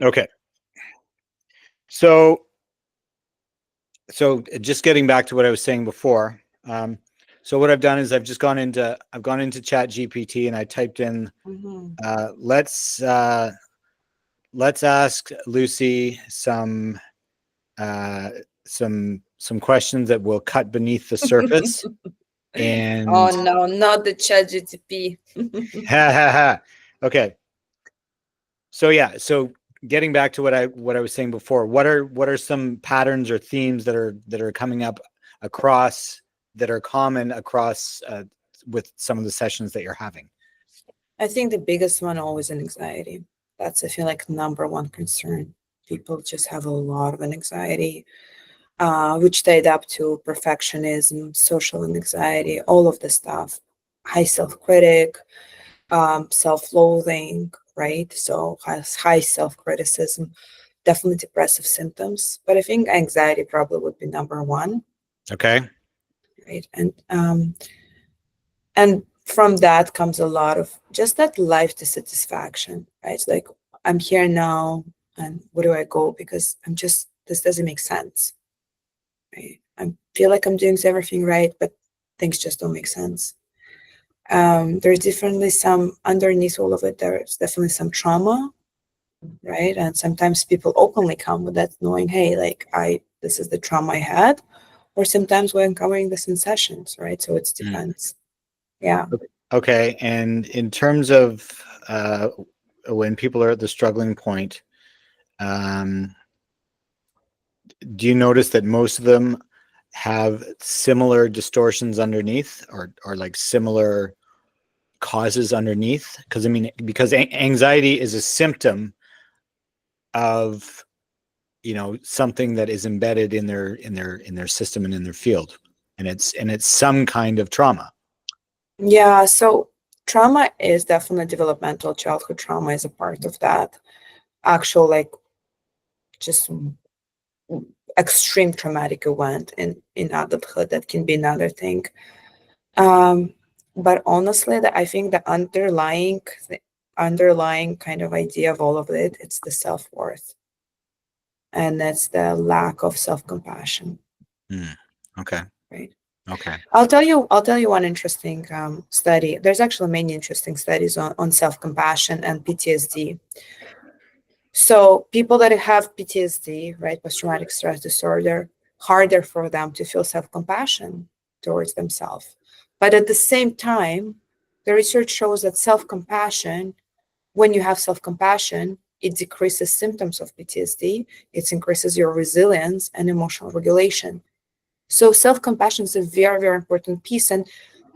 Okay. So just getting back to what I was saying before. So what I've done is I've gone into Chat GPT and I typed in Mhm. let's ask Lucy uh, some questions that will cut beneath the surface. Oh And no, not the chat GTP. okay. So yeah, so getting back to what I was saying before, what are some patterns or themes that are coming up across that are common across with some of the sessions that you're having? I think the biggest one always an anxiety. That's I feel like number one concern. People just have a lot of anxiety, which tied up to perfectionism, social anxiety, all of the stuff. High self-critic, self-loathing, right? So high self-criticism, definitely depressive symptoms. But I think anxiety probably would be number one, Okay. right? And from that comes a lot of just that life dissatisfaction, right? It's like I'm here now, and where do I go? Because I'm just this doesn't make sense, right? I feel like I'm doing everything right, but things just don't make sense. There's definitely some underneath all of it. There's definitely some trauma, right? And sometimes people openly come with that, knowing, hey, like I this is the trauma I had, or sometimes we're uncovering this in sessions, right? So it Mm. depends. Yeah. Okay. And in terms of when people are at the struggling point, um, do you notice that most of them have similar distortions underneath, or like similar causes underneath? Because I mean, because anxiety is a symptom of something that is embedded in their system and in their field, and it's some kind of trauma. Yeah, so trauma is definitely developmental. Childhood trauma is a part of that. Actual, like, just extreme traumatic event in adulthood that can be another thing. Um, but honestly, I think the underlying kind of idea of all of it, it's the self-worth, and that's the lack of self-compassion, Hmm. Okay. right? Okay. I'll tell you one interesting study. There's actually many interesting studies on self-compassion and PTSD. So people that have PTSD, right, post-traumatic stress disorder, harder for them to feel self-compassion towards themselves. But at the same time, the research shows that self-compassion, when you have self-compassion, it decreases symptoms of PTSD, it increases your resilience and emotional regulation. So self-compassion is a very, very important piece. And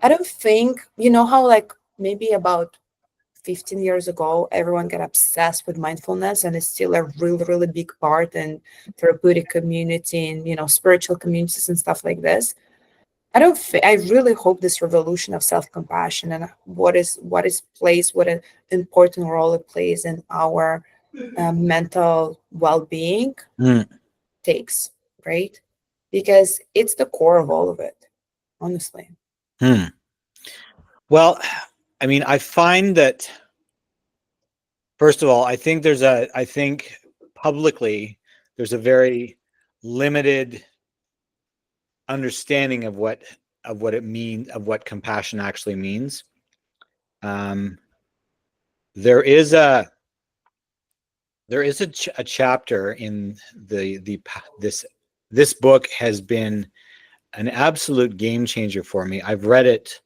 I don't think, how like maybe about 15 years ago, everyone got obsessed with mindfulness, and it's still a really, really big part in therapeutic community and, spiritual communities and stuff like this. I really hope this revolution of self-compassion and what an important role it plays in our mental well-being Hmm. takes, right? Because it's the core of all of it, honestly. Hmm. Well, I mean, I find that, first of all, I think publicly there's a very limited understanding of what compassion actually means. Um, there is a chapter in the this book has been an absolute game changer for me. I've read it,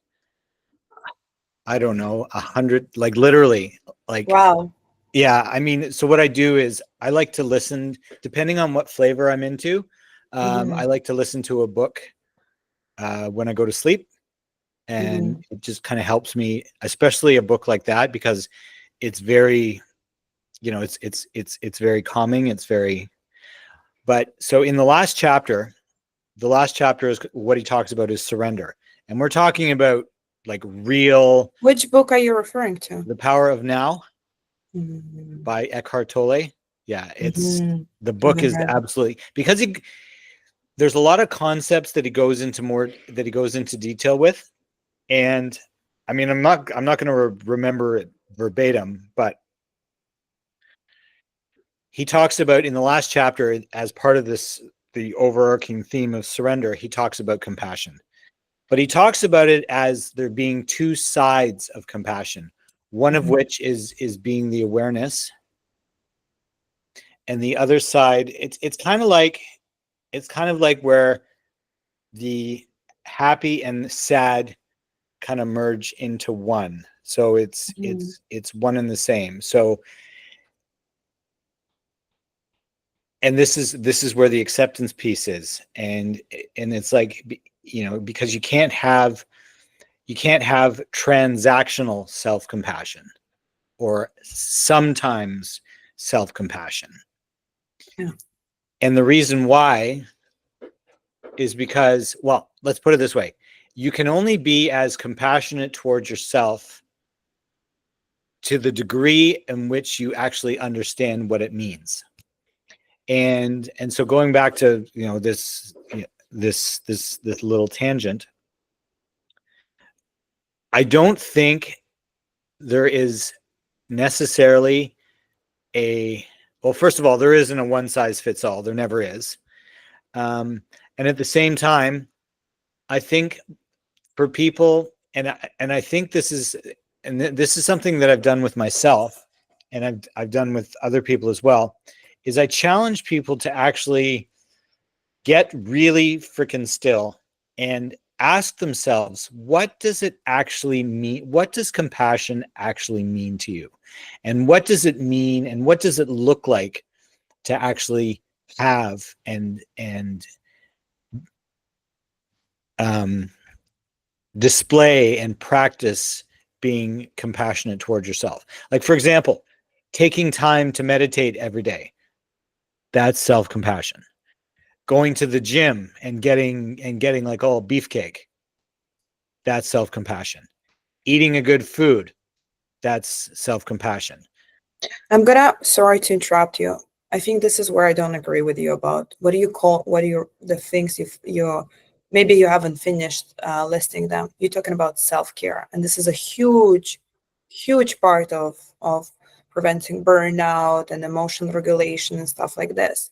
I don't know, 100, like literally, like, Wow. yeah. I mean, so what I do is I like to listen, depending on what flavor I'm into. I Hmm. like to listen to a book when I go to sleep, and Hmm. it just kind of helps me, especially a book like that, because it's very, it's very calming. It's very, but so in the last chapter is what he talks about is surrender, and we're talking about like real, Which book are you referring to? the power of now Mhm. by Eckhart Tolle. Yeah, it's Mhm. the I book haven't is read it. absolutely, because there's a lot of concepts that he goes into detail with, and I mean, I'm not going to remember it verbatim, but he talks about in the last chapter, as part of this, the overarching theme of surrender, he talks about compassion. But he talks about it as there being two sides of compassion, one of which is being the awareness, and the other side, it's kind of like where the happy and sad kind of merge into one. So it's one and the same. So, and this is where the acceptance piece is, and it's like, because you can't have transactional self-compassion or sometimes self-compassion. Yeah. And the reason why is because, well, let's put it this way. You can only be as compassionate towards yourself to the degree in which you actually understand what it means. And so going back to, this little tangent, I don't think there is necessarily well, first of all, there isn't a one size fits all. There never is. And at the same time, I think for people, and I think this is something that I've done with myself, and I've done with other people as well, is I challenge people to actually get really freaking still and ask themselves, what does it actually mean? What does compassion actually mean to you? And what does it mean? And what does it look like to actually have and display and practice being compassionate towards yourself? Like, for example, taking time to meditate every day. That's self-compassion. Going to the gym and getting like, oh, beefcake. That's self-compassion. Eating a good food. That's self-compassion. Sorry to interrupt you. I think this is where I don't agree with you about what are the things maybe you haven't finished listing them. You're talking about self-care, and this is a huge part of preventing burnout and emotional regulation and stuff like this.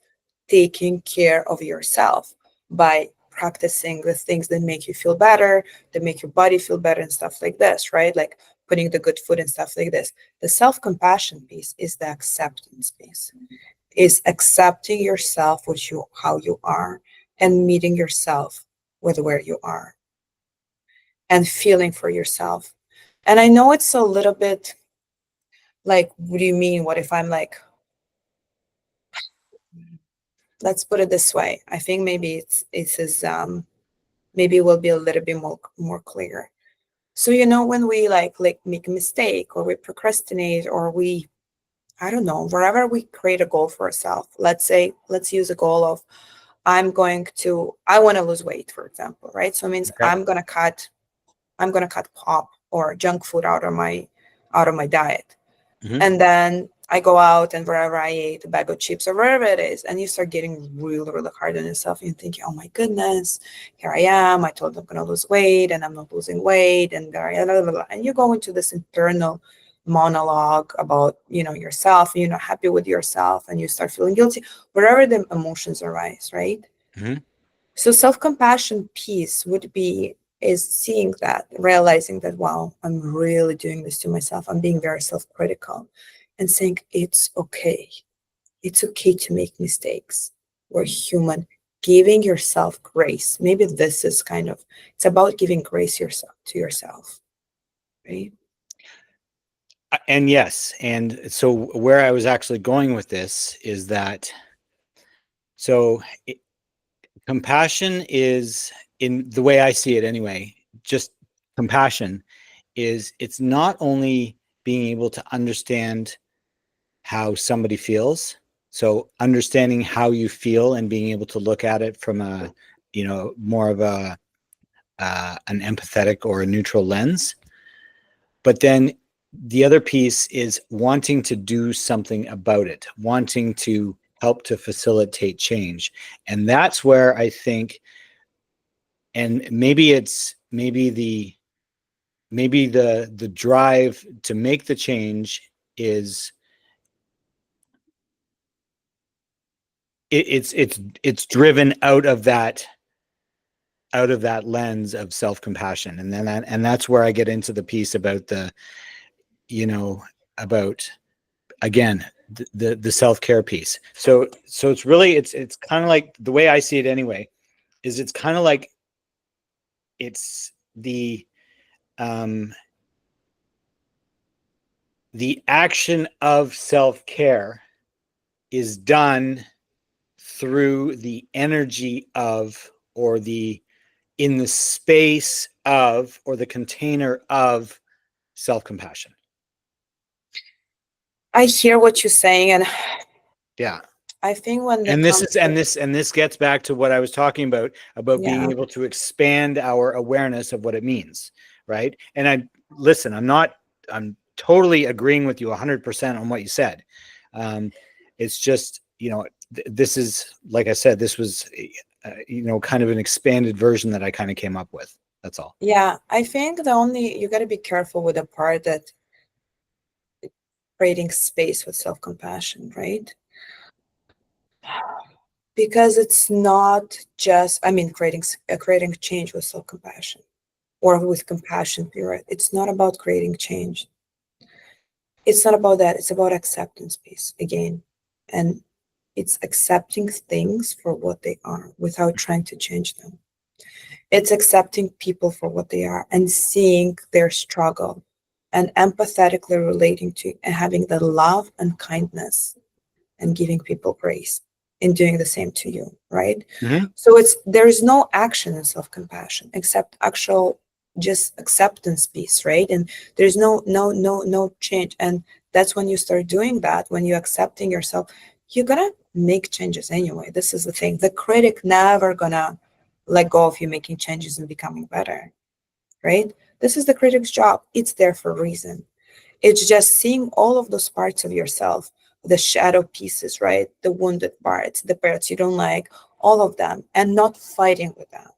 Taking care of yourself by practicing the things that make you feel better, that make your body feel better and stuff like this, right? Like putting the good food and stuff like this. The self-compassion piece is the acceptance piece, is accepting yourself how you are, and meeting yourself with where you are and feeling for yourself. And I know it's a little bit like, what do you mean? What if I'm like, let's put it this way. I think maybe maybe it will be a little bit more clear. So, when we like make a mistake, or we procrastinate, or I don't know, wherever we create a goal for ourselves. Let's use a goal of, I want to lose weight, for example, right? So it means Okay. I'm going to cut pop or junk food out of my diet. And then I go out, and wherever I ate a bag of chips or wherever it is, and you start getting really, really hard on yourself. And you think, oh my goodness, here I am. I told I'm going to lose weight, and I'm not losing weight. And and you go into this internal monologue about, yourself, and you're not happy with yourself, and you start feeling guilty, wherever the emotions arise, right? So self-compassion piece is seeing that, realizing that, wow, I'm really doing this to myself. I'm being very self-critical, and saying it's okay. It's okay to make mistakes. We're human. Giving yourself grace. Maybe this is it's about giving grace to yourself, right? And yes, and so where I was actually going with this is that, compassion is, in the way I see it anyway, just compassion it's not only being able to understand how somebody feels, so understanding how you feel and being able to look at it from a, more of an empathetic or a neutral lens. But then the other piece is wanting to do something about it, wanting to help to facilitate change. And that's where I think, and maybe the drive to make the change is it's driven out of that lens of self-compassion. And then that's where I get into the piece about about, again, the self-care piece. So it's really, it's kind of like, the way I see it anyway, is it's kind of like, it's the action of self-care is done through the energy of, or in the space of, or the container of self-compassion. I hear what you're saying, and Yeah. I think when And this gets back to what I was talking about being able to expand our awareness of what it means, right? And I'm totally agreeing with you 100% on what you said. It's just, this is, like I said, this was, kind of an expanded version that I kind of came up with. That's all. Yeah, I think you got to be careful with the part that creating space with self-compassion, right? Because it's not just, creating change with self-compassion or with compassion, period. It's not about creating change. It's not about that. It's about acceptance piece again. And it's accepting things for what they are without trying to change them. It's accepting people for what they are and seeing their struggle and empathetically relating to and having the love and kindness and giving people grace in doing the same to you, right? Mm-hmm. So there is no action in self-compassion except actual just acceptance piece, right? And there's no change. And that's when you start doing that, when you're accepting yourself, you're gonna make changes anyway. This is the thing. The critic never gonna let go of you making changes and becoming better, right? This is the critic's job. It's there for a reason. It's just seeing all of those parts of yourself, the shadow pieces, right? The wounded parts, the parts you don't like, all of them, and not fighting with them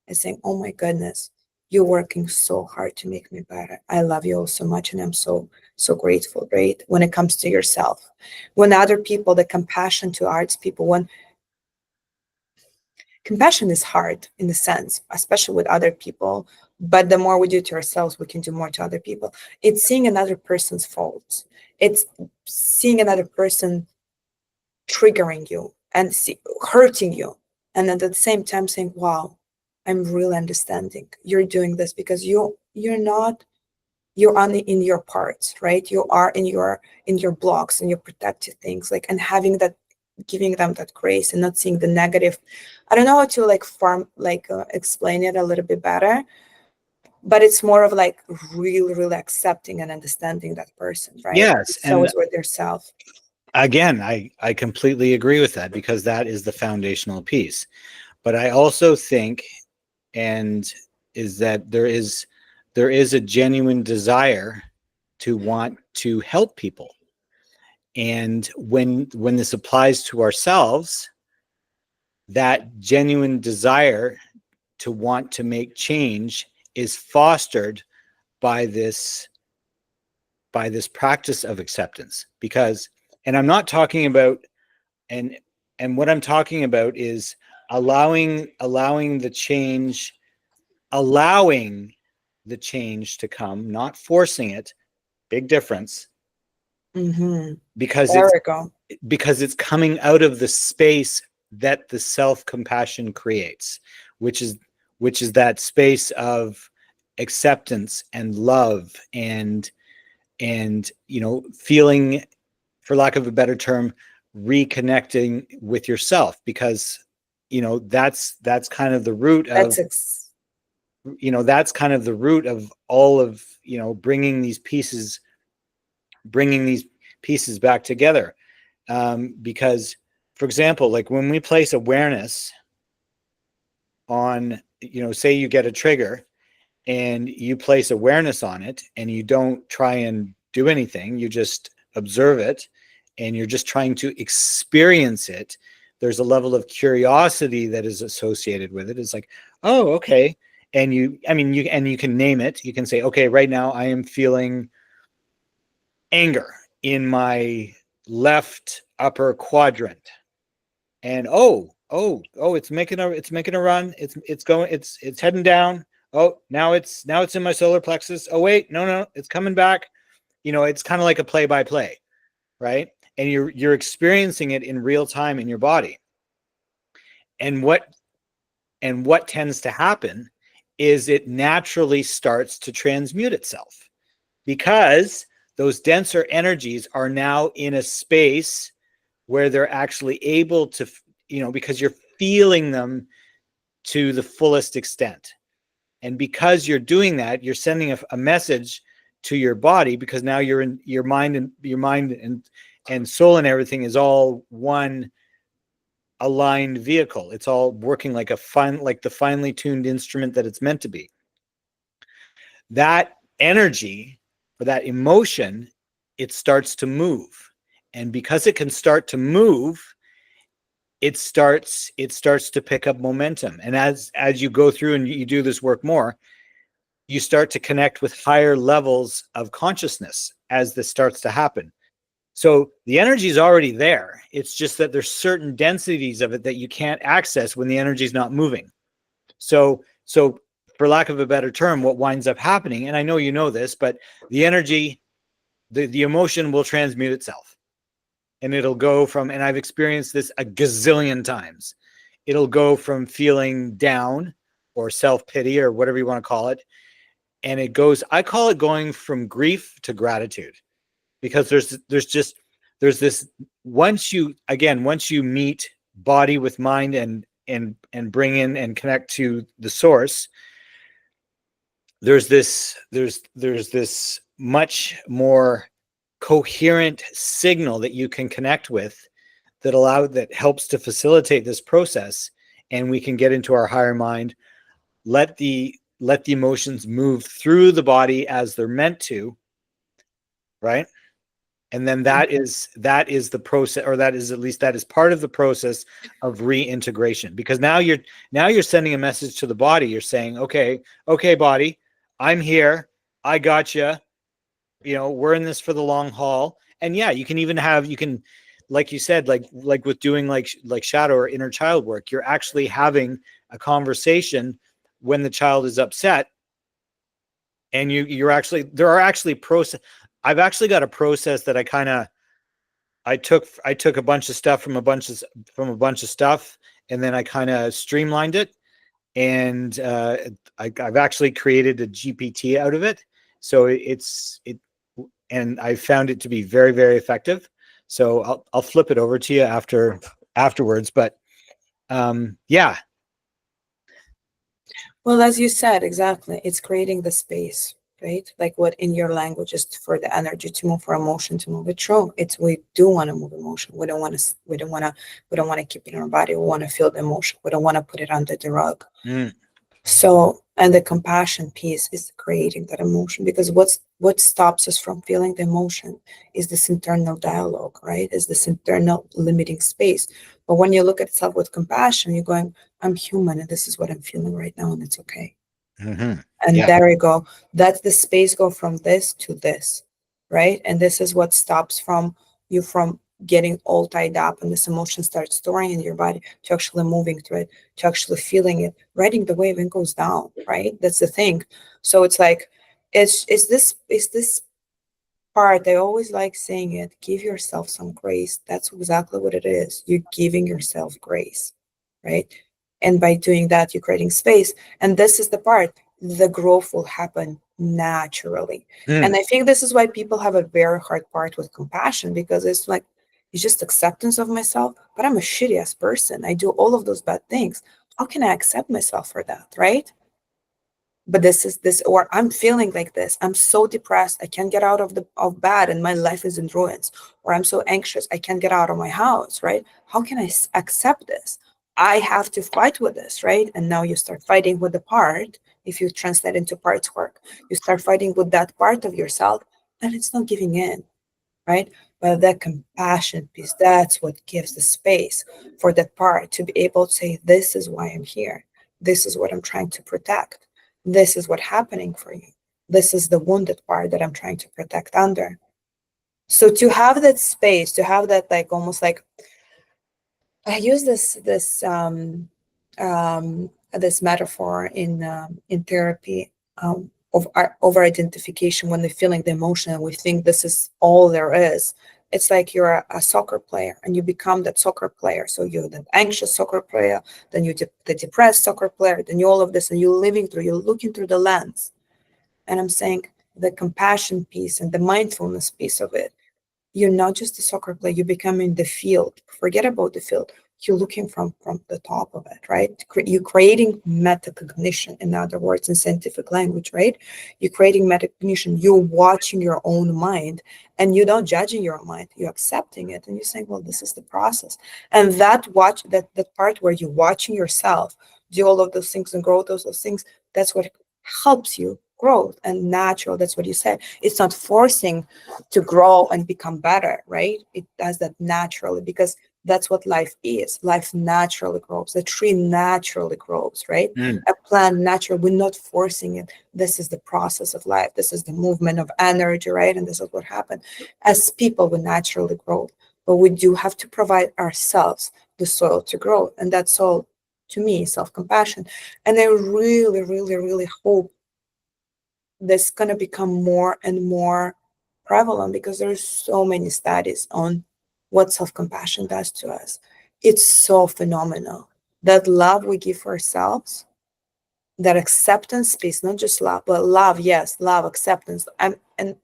and saying, oh my goodness, you're working so hard to make me better. I love you all so much and I'm so grateful, right? When it comes to yourself. When other people, the compassion to arts people, when compassion is hard in the sense, especially with other people, but the more we do to ourselves, we can do more to other people. It's seeing another person's faults. It's seeing another person triggering you and hurting you. And at the same time saying, wow, I'm really understanding. You're doing this because you're only in your parts, right? You are in your blocks and your protective things, like, and having that, giving them that grace and not seeing the negative. I don't know how to explain it a little bit better, but it's more of like really accepting and understanding that person, right? Yes. So it's with yourself. Again, I completely agree with that, because that is the foundational piece. But I also think, is that there is a genuine desire to want to help people. And when this applies to ourselves, that genuine desire to want to make change is fostered by this practice of acceptance. Because, and I'm not talking about, and what I'm talking about is allowing the change to come, not forcing it. Big difference. Mm-hmm. Because There we go. it's coming out of the space that the self-compassion creates, which is that space of acceptance and love and feeling, for lack of a better term, reconnecting with yourself. Because that's kind of the root of that's kind of the root of all of bringing these pieces back together. Because, for example, like when we place awareness on, say you get a trigger and you place awareness on it and you don't try and do anything, you just observe it and you're just trying to experience it. There's a level of curiosity that is associated with it. It's like, oh, okay. And you can name it. You can say, okay, right now I am feeling anger in my left upper quadrant. and it's making a run. It's heading down. Oh, now it's in my solar plexus. Oh wait, no, it's coming back. It's kind of like a play by play, right? And you're experiencing it in real time in your body. And what tends to happen is it naturally starts to transmute itself, because those denser energies are now in a space where they're actually able to, because you're feeling them to the fullest extent. And because you're doing that, you're sending a message to your body, because now you're in your mind, and soul and everything is all one aligned vehicle. It's all working like the finely tuned instrument that it's meant to be. That energy, or that emotion, it starts to move. And because it can start to move, it starts to pick up momentum. And as you go through and you do this work more, you start to connect with higher levels of consciousness as this starts to happen. So the energy is already there. It's just that there's certain densities of it that you can't access when the energy is not moving. So for lack of a better term, what winds up happening, and I know you know this, but the energy, the emotion will transmute itself. And it'll go from, and I've experienced this a gazillion times, it'll go from feeling down or self-pity or whatever you want to call it. And I call it going from grief to gratitude, because there's this, once you meet body with mind and bring in and connect to the source, there's this much more coherent signal that you can connect with, that helps to facilitate this process. And we can get into our higher mind, let the emotions move through the body as they're meant to, right? And then that is the process, or that is part of the process of reintegration, because now you're sending a message to the body. You're saying, okay, body, I'm here, I got you. We're in this for the long haul. And yeah, you can, like you said, like with doing like shadow or inner child work, you're actually having a conversation when the child is upset, and there are actually process. I've actually got a process that I took a bunch of stuff from a bunch of stuff, and then I kind of streamlined it, and I've actually created a GPT out of it. So and I found it to be very, very effective. So I'll flip it over to you afterwards. But yeah. Well, as you said, exactly, it's creating the space, right? Like what in your language is for the energy to move, for emotion to move. It's true. We do want to move emotion. We don't want to keep it in our body. We want to feel the emotion. We don't want to put it under the rug. So, and the compassion piece is creating that emotion, because what stops us from feeling the emotion is this internal dialogue, right? Is this internal limiting space. But when you look at itself with compassion, you're going, I'm human, and this is what I'm feeling right now, and it's okay. Mm-hmm. And Yeah. there we go. That's the space, go from this to this, right? And this is what stops you from getting all tied up, and this emotion starts storing in your body, to actually moving through it, to actually feeling it, riding the wave, and goes down, right? That's the thing. So it's like, is this part, I always like saying it, give yourself some grace. That's exactly what it is. You're giving yourself grace, right? And by doing that, you're creating space. And this is the part, the growth will happen naturally. And I think this is why people have a very hard part with compassion, because it's like, it's just acceptance of myself, but I'm a shitty ass person. I do all of those bad things. How can I accept myself for that, right? But this, or I'm feeling like this, I'm so depressed, I can't get out of bed, and my life is in ruins. Or I'm so anxious, I can't get out of my house, right? How can I accept this? I have to fight with this, right? And now you start fighting with the part. If you translate into parts work, you start fighting with that part of yourself, and it's not giving in, right? But that compassion piece, that's what gives the space for that part to be able to say, this is why I'm here, this is what I'm trying to protect, this is what's happening for you, this is the wounded part that I'm trying to protect under. So to have that space, to have that, like almost like I use this metaphor in therapy, of over identification. When we're feeling the emotion and we think this is all there is, it's like you're a soccer player and you become that soccer player. So you're the anxious soccer player, then you're the depressed soccer player, then you all of this, and you're looking through the lens. And I'm saying the compassion piece and the mindfulness piece of it, you're not just a soccer player, you're becoming the field. Forget about the field. You're looking from the top of it, right? You're creating metacognition, in other words, in scientific language, right? You're creating metacognition. You're watching your own mind, and you're not judging your mind. You're accepting it, and you're saying, well, this is the process. And that part where you're watching yourself do all of those things and grow those things, that's what helps you grow and natural. That's what you said. It's not forcing to grow and become better, right? It does that naturally, because that's what life is. Life naturally grows. A tree naturally grows, right? Mm. A plant naturally, we're not forcing it. This is the process of life. This is the movement of energy, right? And this is what happened. As people, we naturally grow, but we do have to provide ourselves the soil to grow. And that's all, to me, self-compassion. And I really, really, really hope that's going to become more and more prevalent, because there's so many studies on what self-compassion does to us. It's so phenomenal. That love we give for ourselves, that acceptance piece, not just love, but love, yes, love, acceptance. And the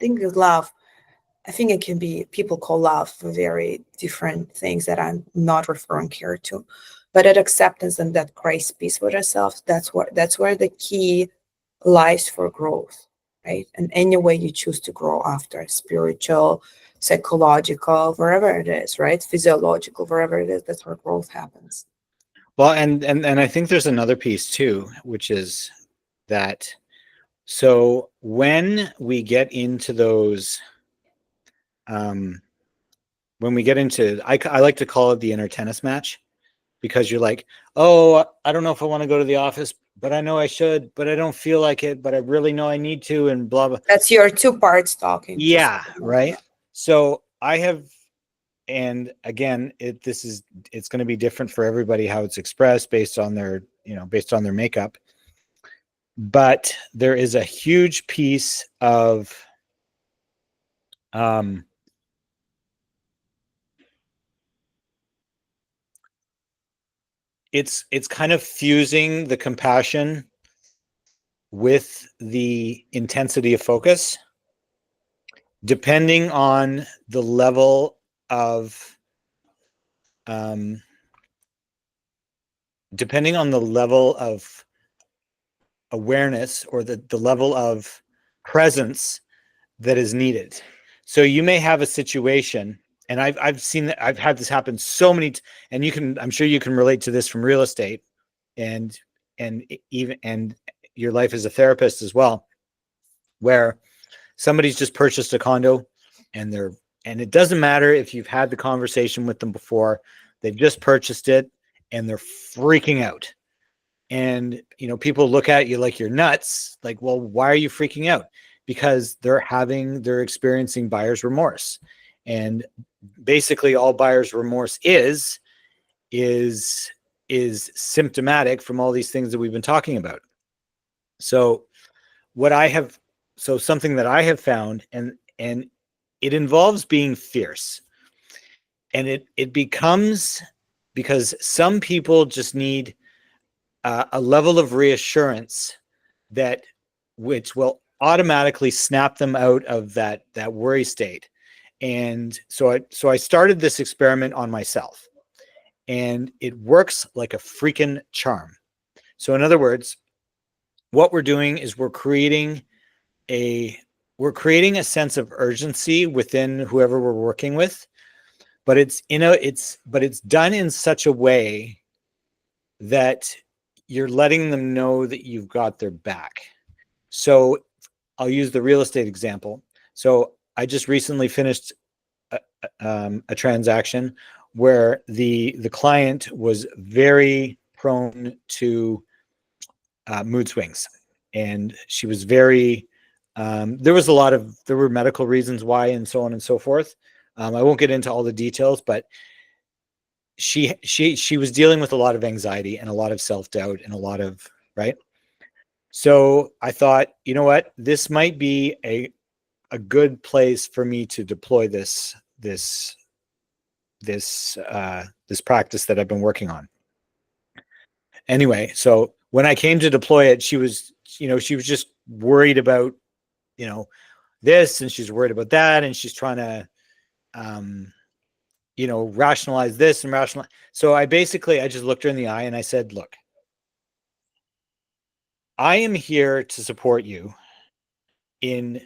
thing is, love, I think it can be, people call love for very different things that I'm not referring here to. But that acceptance and that grace piece with ourselves, that's where the key lies for growth, right? And any way you choose to grow after, spiritual, psychological, wherever it is, right? Physiological, wherever it is, that's where growth happens. Well, and I think there's another piece too, which is that, so when we get into those, when we get into, I like to call it the inner tennis match, because you're like, oh, I don't know if I want to go to the office, but I know I should, but I don't feel like it, but I really know I need to, and blah, blah. That's your two parts talking. Yeah, right. So I have, and again, it's going to be different for everybody how it's expressed based on their, based on their makeup. But there is a huge piece of it's kind of fusing the compassion with the intensity of focus, depending on the level of depending on the level of awareness, or the level of presence that is needed. So you may have a situation, and I've seen that, I've had this happen so many, and I'm sure you can relate to this from real estate, and even your life as a therapist as well, where somebody's just purchased a condo, and it doesn't matter if you've had the conversation with them before, they've just purchased it and they're freaking out. And people look at you like you're nuts, like, well, why are you freaking out? Because they're experiencing buyer's remorse. And basically all buyer's remorse is symptomatic from all these things that we've been talking about. So something that I have found, and it involves being fierce, and it becomes, because some people just need a level of reassurance that which will automatically snap them out of that worry state. And so I started this experiment on myself, and it works like a freaking charm. So in other words, what we're doing is we're creating a sense of urgency within whoever we're working with, but it's done in such a way that you're letting them know that you've got their back. So I'll use the real estate example. So I just recently finished a transaction where the client was very prone to mood swings, and she was very there were medical reasons why, and so on and so forth. I won't get into all the details, but she was dealing with a lot of anxiety and a lot of self-doubt and a lot of, right? So I thought, you know what, this might be a good place for me to deploy this practice that I've been working on. Anyway, so when I came to deploy it, she was just worried about, this, and she's worried about that, and she's trying to, rationalize this and rationalize. So I just looked her in the eye and I said, look, I am here to support you in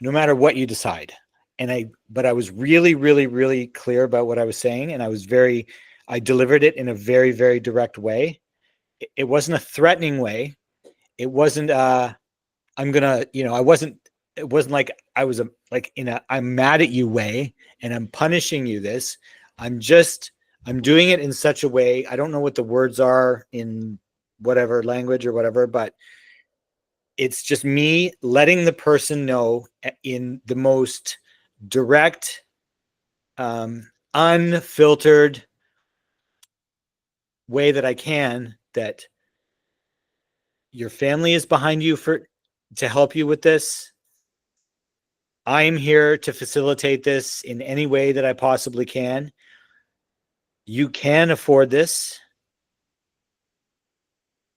no matter what you decide. But I was really, really, really clear about what I was saying. And I delivered it in a very, very direct way. It wasn't a threatening way. It wasn't, it wasn't like I was I'm mad at you way and I'm punishing you this. I'm doing it in such a way. I don't know what the words are in whatever language or whatever, but it's just me letting the person know in the most direct, unfiltered way that I can that your family is behind you to help you with this. I'm here to facilitate this in any way that I possibly can. You can afford this.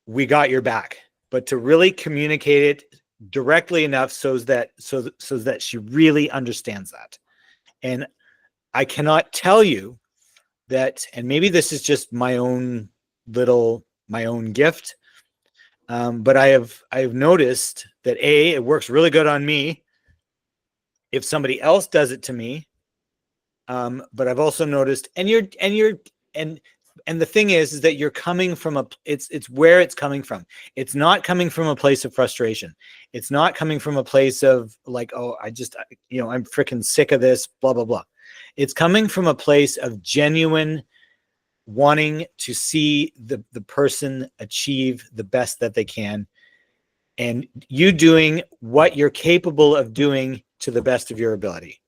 We got your back. But to really communicate it directly enough so that she really understands that. And I cannot tell you that, and maybe this is just my own gift, but I have noticed that it works really good on me if somebody else does it to me. But I've also noticed, and the thing is that you're coming from it's where it's coming from. It's not coming from a place of frustration. It's not coming from a place of like, oh, I'm freaking sick of this, blah, blah, blah. It's coming from a place of genuine wanting to see the person achieve the best that they can, and you doing what you're capable of doing to the best of your ability,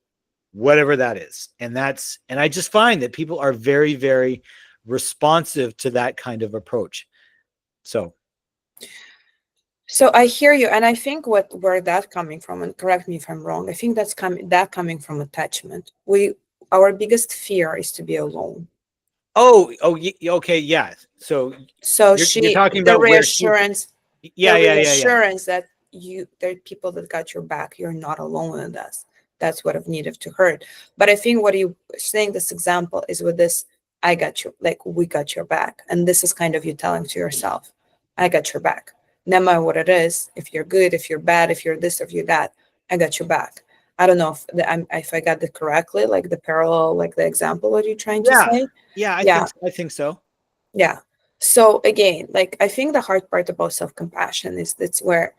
whatever that is. And I just find that people are very, very responsive to that kind of approach. So I hear you, and I think where that coming from, and correct me if I'm wrong, I think that's coming from attachment. Our biggest fear is to be alone. Okay, yeah. So you're talking about the reassurance, reassurance that there are people that got your back. You're not alone in this. That's what I've needed to heard. But I think what you saying, this example is with this, I got you, like we got your back. And this is kind of you telling to yourself, I got your back. No matter what it is, if you're good, if you're bad, if you're this, if you're that, I got your back. I don't know if I got it correctly, like the parallel, like the example, what you're trying to say. Yeah, I think so. Yeah. So again, like I think the hard part about self-compassion is that's where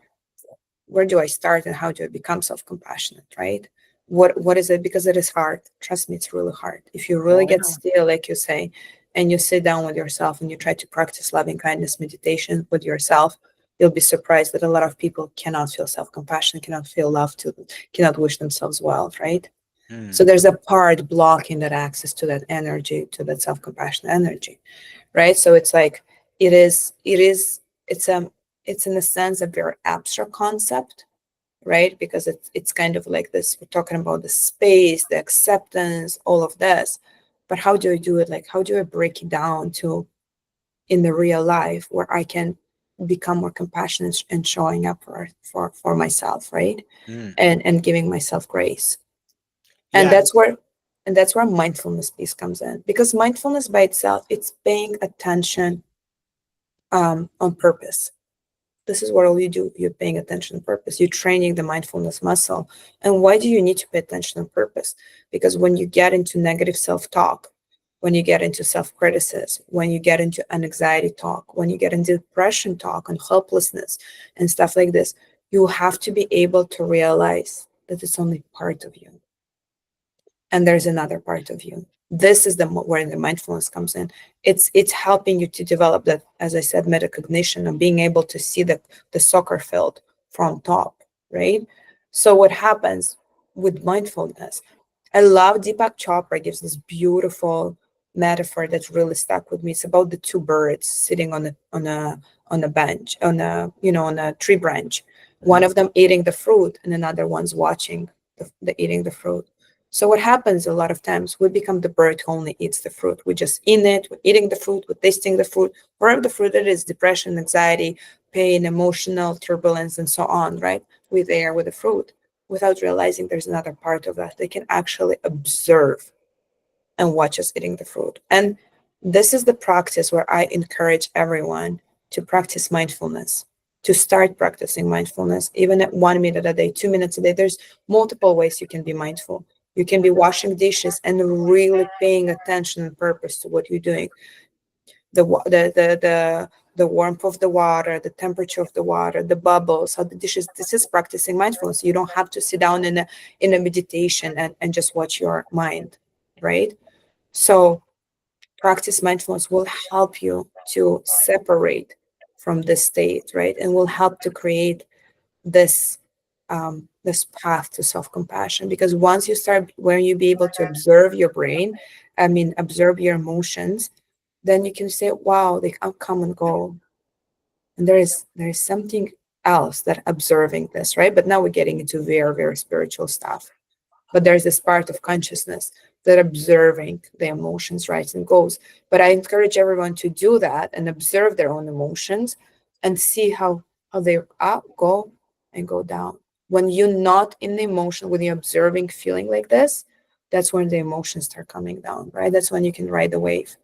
do I start and how do I become self-compassionate, right? What is it? Because it is hard. Trust me, it's really hard. If you really get still, like you say, and you sit down with yourself and you try to practice loving kindness meditation with yourself, you'll be surprised that a lot of people cannot feel self-compassion, cannot feel love, cannot wish themselves well, right? So there's a part blocking that access to that energy, to that self-compassion energy, right? So it's like it's in a sense a very abstract concept, right? Because it's kind of like this, we're talking about the space, the acceptance, all of this. But how do I do it? Like, how do I break it down to in the real life where I can become more compassionate and showing up for myself, right? And giving myself grace. And that's where mindfulness piece comes in, because mindfulness by itself, it's paying attention on purpose. This is what all you do. You're paying attention on purpose. You're training the mindfulness muscle. And why do you need to pay attention on purpose? Because when you get into negative self-talk, when you get into self-criticism, when you get into anxiety talk, when you get into depression talk and helplessness and stuff like this, you have to be able to realize that it's only part of you. And there's another part of you. This is where the mindfulness comes in. It's helping you to develop that, as I said, metacognition and being able to see the soccer field from top, right? So what happens with mindfulness? I love Deepak Chopra gives this beautiful metaphor that really stuck with me. It's about the two birds sitting on a bench, on a tree branch. One of them eating the fruit, and another one's watching the eating the fruit. So what happens a lot of times, we become the bird who only eats the fruit. We just in it, we're eating the fruit, we're tasting the fruit, wherever the fruit it is, depression, anxiety, pain, emotional turbulence, and so on, right? We're there with the fruit without realizing there's another part of that. They can actually observe and watch us eating the fruit. And this is the practice where I encourage everyone to practice mindfulness, to start practicing mindfulness, even at 1 minute a day, 2 minutes a day. There's multiple ways you can be mindful. You can be washing dishes and really paying attention and purpose to what you're doing. The warmth of the water, the temperature of the water, the bubbles, how the dishes. This is practicing mindfulness. You don't have to sit down in a meditation and just watch your mind, right? So practice mindfulness will help you to separate from this state, right? And will help to create this this path to self-compassion. Because once you start, when you be able to observe your brain, observe your emotions, then you can say, wow, they come and go. And there is something else that observing this, right? But now we're getting into very, very spiritual stuff. But there's this part of consciousness that observing the emotions, rise and goes. But I encourage everyone to do that and observe their own emotions and see how they up, go and go down. When you're not in the emotion, when you're observing, feeling like this, that's when the emotions start coming down, right? That's when you can ride the wave.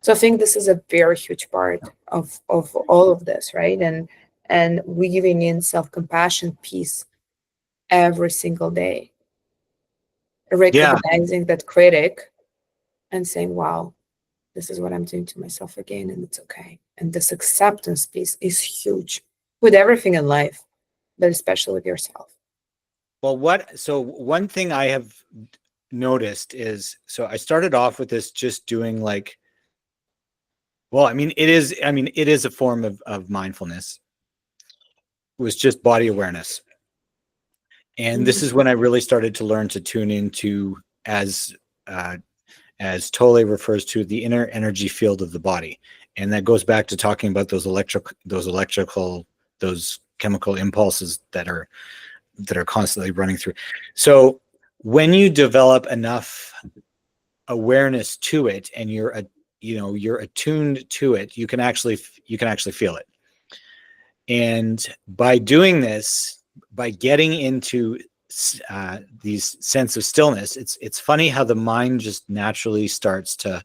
So I think this is a very huge part of all of this, right? And weaving in self-compassion piece every single day, Yeah. recognizing that critic and saying, wow, this is what I'm doing to myself again, and it's okay. And this acceptance piece is huge with everything in life, but especially with yourself. Well, so one thing I have noticed is, so I started off with this just doing like, well, it is a form of mindfulness. It was just body awareness. And this is when I really started to learn to tune into, uh, as Tolle refers to, the inner energy field of the body. And that goes back to talking about those chemical impulses that are constantly running through. So when you develop enough awareness to it, and you're attuned to it, you can actually feel it. And by doing this, by getting into these sense of stillness, it's funny how the mind just naturally starts to,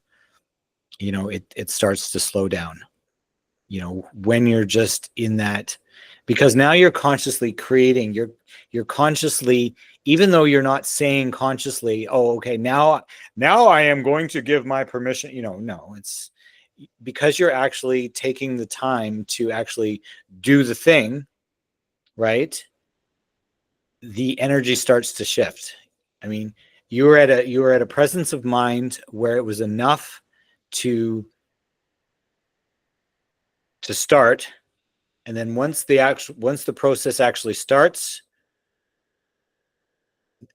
it starts to slow down, when you're just in that, because now you're consciously creating, you're consciously, even though you're not saying consciously, oh, okay, now I am going to give my permission, no, it's because you're actually taking the time to actually do the thing, right? The energy starts to shift. You were at a presence of mind where it was enough to start. And then once the process actually starts,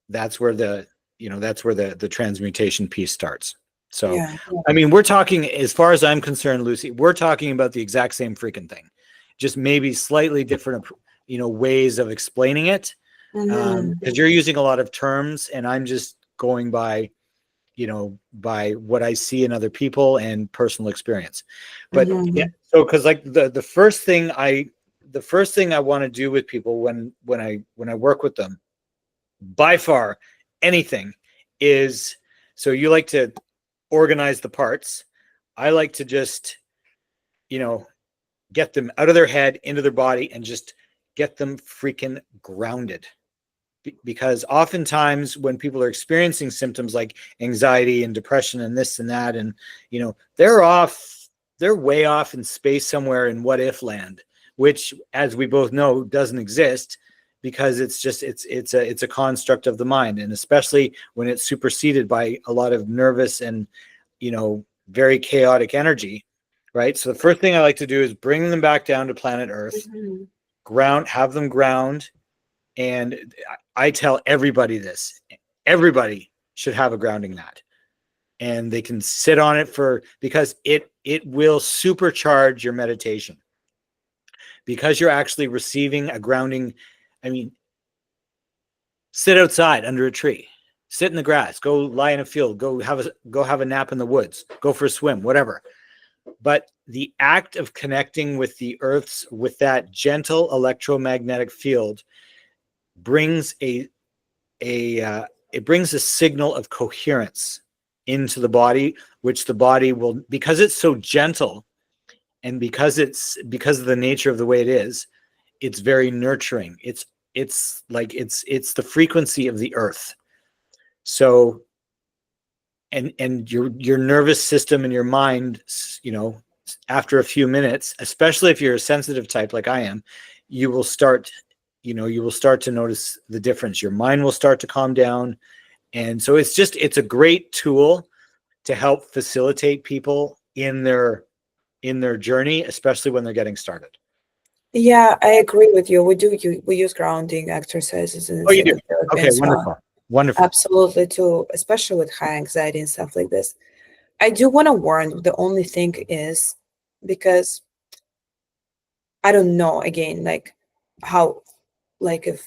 that's where the transmutation piece starts. So, Yeah. we're talking, as far as I'm concerned, Lucy, we're talking about the exact same freaking thing, just maybe slightly different, ways of explaining it. Because you're using a lot of terms, and I'm just going by what I see in other people and personal experience. But yeah, so because like the first thing I want to do with people when I work with them, by far, anything is, so you like to organize the parts. I like to just, get them out of their head into their body and just get them freaking grounded. Because oftentimes when people are experiencing symptoms like anxiety and depression and this and that, and they're way off in space somewhere in what if land, which, as we both know, doesn't exist, because it's a construct of the mind. And especially when it's superseded by a lot of nervous and very chaotic energy, right? So the first thing I like to do is bring them back down to planet Earth, have them ground. And I tell everybody this: everybody should have a grounding mat. and they can sit on it because it will supercharge your meditation, because you're actually receiving a grounding. I mean, sit outside under a tree, sit in the grass, go lie in a field, go have a nap in the woods, go for a swim, whatever. But the act of connecting with the earth's, with that gentle electromagnetic field, brings it brings a signal of coherence into the body, which the body will, because it's so gentle, and because of the nature of the way it is, it's very nurturing. It's like it's the frequency of the earth. So and your nervous system and your mind, after a few minutes, especially if you're a sensitive type like I am, you will start to notice the difference. Your mind will start to calm down. And so it's a great tool to help facilitate people in their journey, especially when they're getting started. Yeah, I agree with you. We use grounding exercises in Oh, you do? the Philippines. Okay, wonderful. Wonderful. Absolutely, too, especially with high anxiety and stuff like this. I do want to warn, the only thing is, because I don't know, again, like how, like if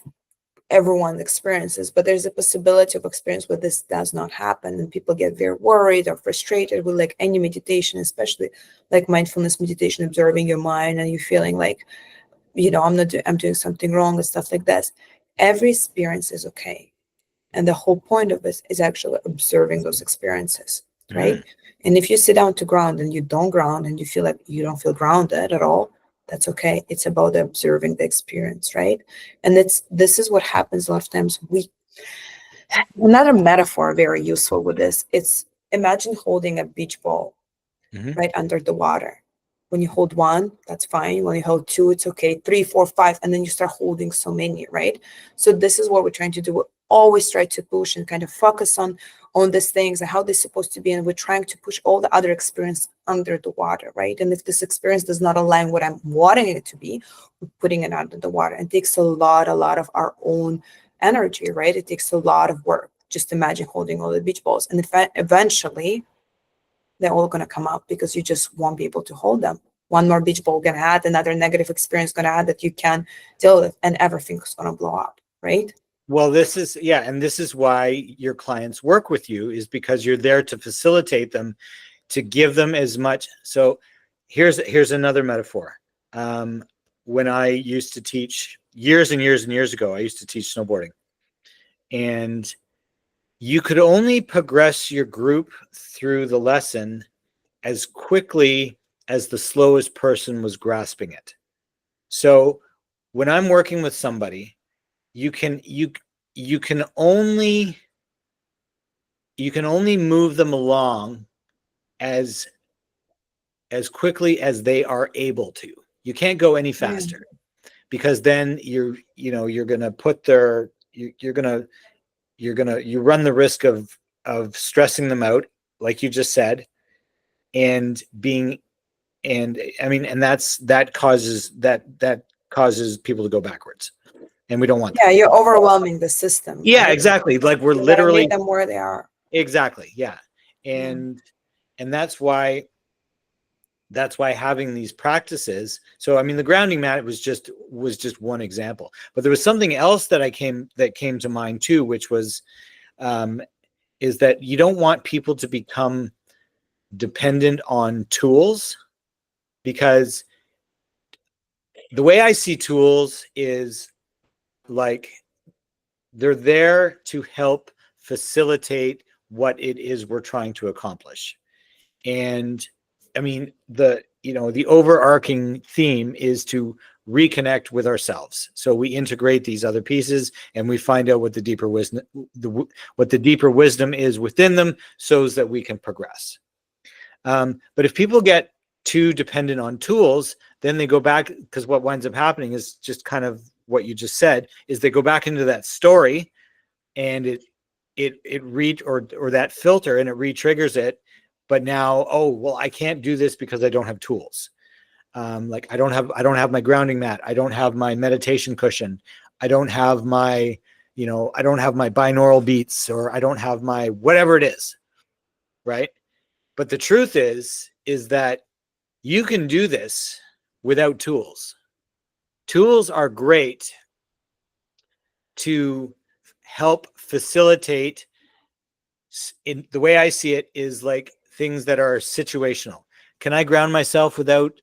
everyone experiences, but there's a possibility of experience where this does not happen and people get very worried or frustrated with like any meditation, especially like mindfulness meditation, observing your mind, and you feeling like, I'm doing something wrong and stuff like that. Every experience is okay. And the whole point of this is actually observing those experiences, right? And if you sit down to ground and you don't ground and you feel like you don't feel grounded at all, that's okay. It's about observing the experience, right? And this is what happens a lot of times. Another metaphor very useful with this, it's imagine holding a beach ball right under the water. When you hold one, that's fine. When you hold two, it's okay. 3, 4, 5, and then you start holding so many, right? So this is what we're trying to do. We're always try to push and kind of focus on these things and how they're supposed to be, and we're trying to push all the other experience under the water, right? And if this experience does not align what I'm wanting it to be, we're putting it under the water. And it takes a lot of our own energy, right? It takes a lot of work. Just imagine holding all the beach balls, and eventually they're all going to come up because you just won't be able to hold them. One more beach ball going to add, another negative experience going to add that you can deal with, and everything's going to blow up, right? Well, this is why your clients work with you, is because you're there to facilitate them, to give them as much. So here's another metaphor. When I used to teach years and years and years ago, I used to teach snowboarding, and you could only progress your group through the lesson as quickly as the slowest person was grasping it. So when I'm working with somebody, you can only move them along as quickly as they are able to. You can't go any faster, because then you're going to put their, you run the risk of stressing them out, like you just said, and that causes people to go backwards, and we don't want that. You're overwhelming the system. Yeah, right? exactly. Like we're You gotta literally meet them where they are. exactly. Yeah. And that's why having these practices. So, I mean, the grounding mat was just one example, but there was something else that came to mind too, which was, is that you don't want people to become dependent on tools, because the way I see tools is like they're there to help facilitate what it is we're trying to accomplish. And I mean, the overarching theme is to reconnect with ourselves. So we integrate these other pieces and we find out what the deeper wisdom is within them, so that we can progress. But if people get too dependent on tools, then they go back, because what winds up happening is just kind of what you just said, is they go back into that story, and it or that filter, and it re-triggers it. But now, oh, well, I can't do this because I don't have tools. Like I don't have my grounding mat. I don't have my meditation cushion. I don't have my binaural beats, or I don't have my whatever it is. right? But the truth is that you can do this without tools. Tools are great to help facilitate. In the way I see it is like things that are situational. Can I ground myself without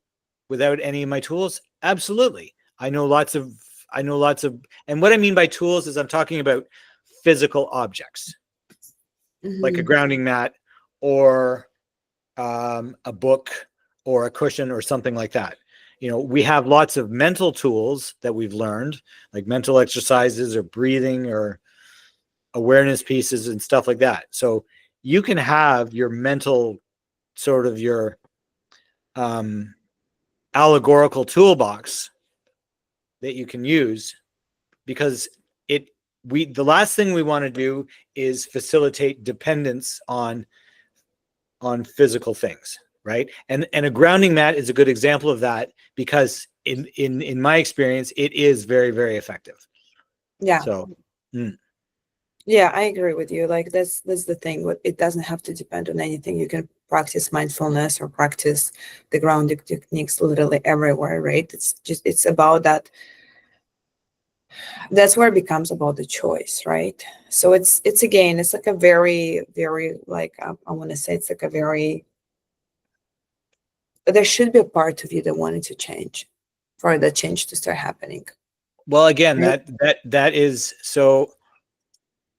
any of my tools? Absolutely. I know lots of, and what I mean by tools is I'm talking about physical objects, like a Mhm. grounding mat or a book or a cushion or something like that. You know, we have lots of mental tools that we've learned, like mental exercises or breathing or awareness pieces and stuff like that. So you can have your mental sort of your um, allegorical toolbox that you can use, because the last thing we want to do is facilitate dependence on physical things, right? And a grounding mat is a good example of that, because in my experience it is very, very effective. Yeah. So Yeah, I agree with you. Like that's the thing. It doesn't have to depend on anything. You can practice mindfulness or practice the grounding techniques literally everywhere, right? It's about that. That's where it becomes about the choice, right? So it's again, it's like a very, very like I want to say it's like a very, there should be a part of you that wanted to change for the change to start happening. well, again, Right? that is so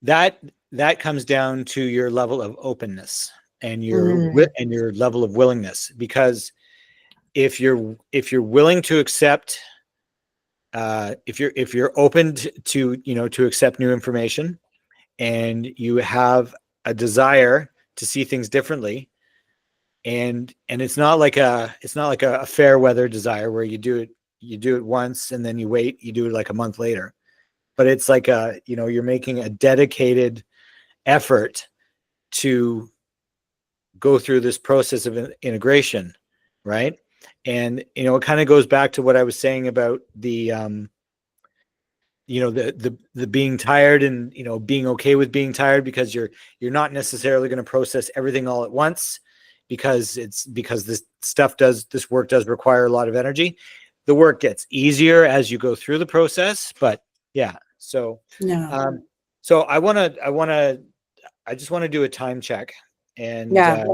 that that comes down to your level of openness and Mhm. your level of willingness, because if you're willing to accept, if you're open to to accept new information, and you have a desire to see things differently, and it's not like a fair weather desire where you do it once and then you do it like a month later, but it's like you're making a dedicated effort to go through this process of integration, right? And it kind of goes back to what I was saying about the being tired, and being okay with being tired, because you're not necessarily going to process everything all at once, because this work does require a lot of energy. The work gets easier as you go through the process, but yeah. So Yeah. so I just want to do a time check. And Yeah.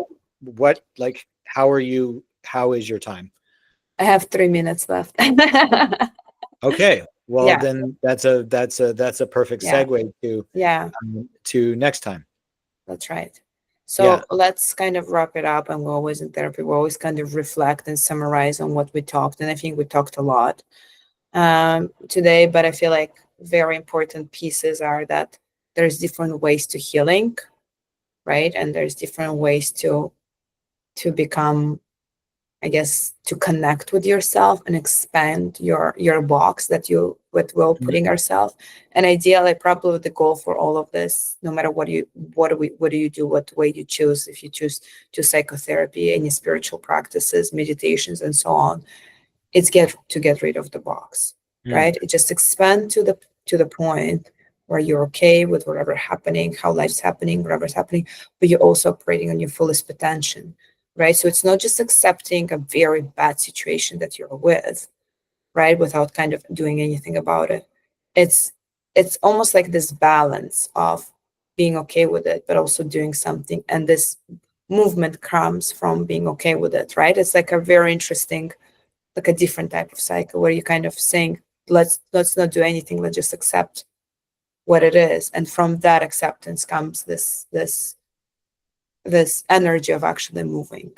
how is your time? I have 3 minutes left. Okay, well Yeah. then that's a perfect Yeah. segue Yeah. to next time. That's right. Yeah. So let's kind of wrap it up. And we're always in therapy. We always kind of reflect and summarize on what we talked. And I think we talked a lot today, but I feel like very important pieces are that there's different ways to healing, right? And there's different ways to become, I guess, to connect with yourself and expand your box that you what we're Mhm. putting ourselves. And ideally, probably the goal for all of this, no matter what do you do, what way you choose, if you choose to psychotherapy, any spiritual practices, meditations, and so on, it's get rid of the box, Mm. right? It just expand to the point where you're okay with whatever happening, how life's happening, whatever's happening, but you're also operating on your fullest potential, right? So it's not just accepting a very bad situation that you're with, right, without kind of doing anything about it. It's it's almost like this balance of being okay with it, but also doing something. And this movement comes from being okay with it, right? It's like a very interesting, like a different type of cycle where you kind of saying, let's not do anything, let's just accept what it is. And from that acceptance comes this energy of actually moving,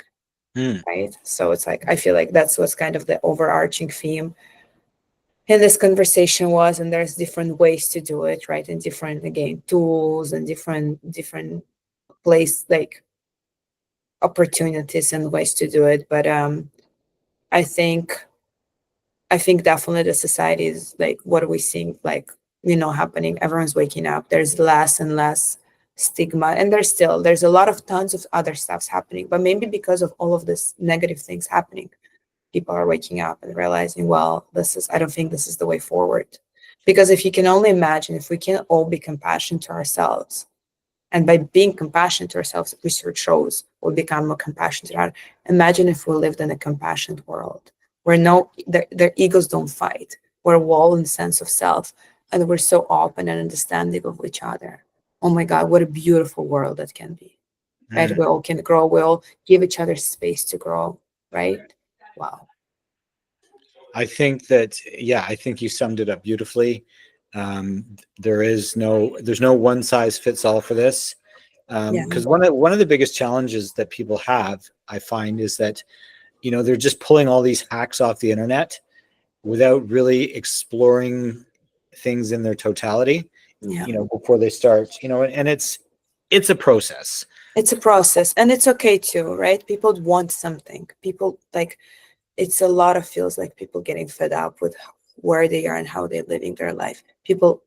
Mm. right? So it's like I feel like that's what's kind of the overarching theme in this conversation was. And there's different ways to do it, right? And different, again, tools and different place, like opportunities and ways to do it. But I think I think definitely the society is like, what are we seeing? Like, happening. Everyone's waking up. There's less and less stigma, and there's a lot of tons of other stuffs happening. But maybe because of all of this negative things happening, people are waking up and realizing, well, I don't think this is the way forward. Because if you can only imagine, if we can all be compassionate to ourselves, And by being compassionate to ourselves, research shows we'll become more compassionate to others. Imagine if we lived in a compassionate world where their egos don't fight. We're all in the sense of self, and we're so open and understanding of each other. Oh my God, what a beautiful world that can be. Right? Mm. We all can grow. We all give each other space to grow. Right? Wow. I think that, yeah, I think you summed it up beautifully. There's no one size fits all for this. Yeah. Because one of the biggest challenges that people have, I find, is that, they're just pulling all these hacks off the internet without really exploring things in their totality, Yeah. before they start, and it's a process. It's a process, and it's okay too, right? People want something. People like, it's a lot of feels like people getting fed up with where they are and how they're living their life. People,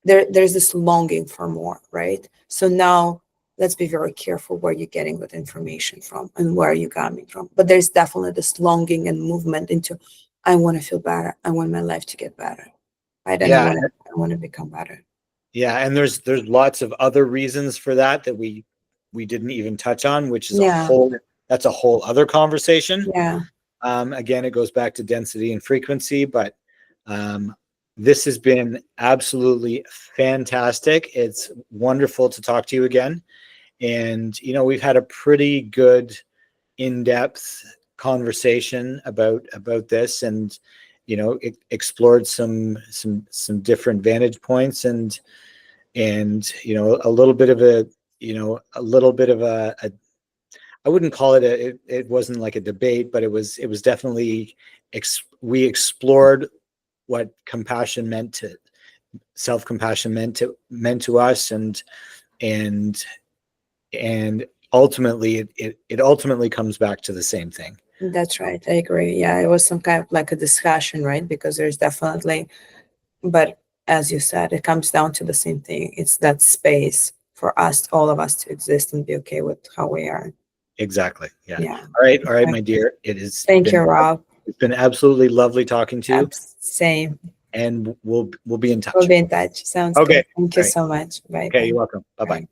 there's this longing for more, right? So now let's be very careful where you're getting that information from and where you're coming from. But there's definitely this longing and movement into, I want to feel better. I want my life to get better, right? And Yeah, I want to become better. yeah, and there's lots of other reasons for that we didn't even touch on, which is Yeah, that's a whole other conversation. yeah, Again, it goes back to density and frequency, but this has been absolutely fantastic. It's wonderful to talk to you again. And, we've had a pretty good in-depth conversation about this, and, explored some different vantage points, and, a little bit of a I wouldn't call it it wasn't like a debate, but it was definitely, we explored what self-compassion meant to us, and ultimately it ultimately comes back to the same thing. that's right. I agree. Yeah, it was some kind of like a discussion, right? Because there's definitely, but as you said, it comes down to the same thing. It's that space for us, all of us, to exist and be okay with how we are. Exactly. Yeah. Yeah. All right, my dear. Thank you, Rob. It's been absolutely lovely talking to you, Same. and we'll be in We'll touch. be in touch. Sounds Okay. good. Thank All you right. so much. Bye Okay. bye. You're welcome. Bye bye. Bye.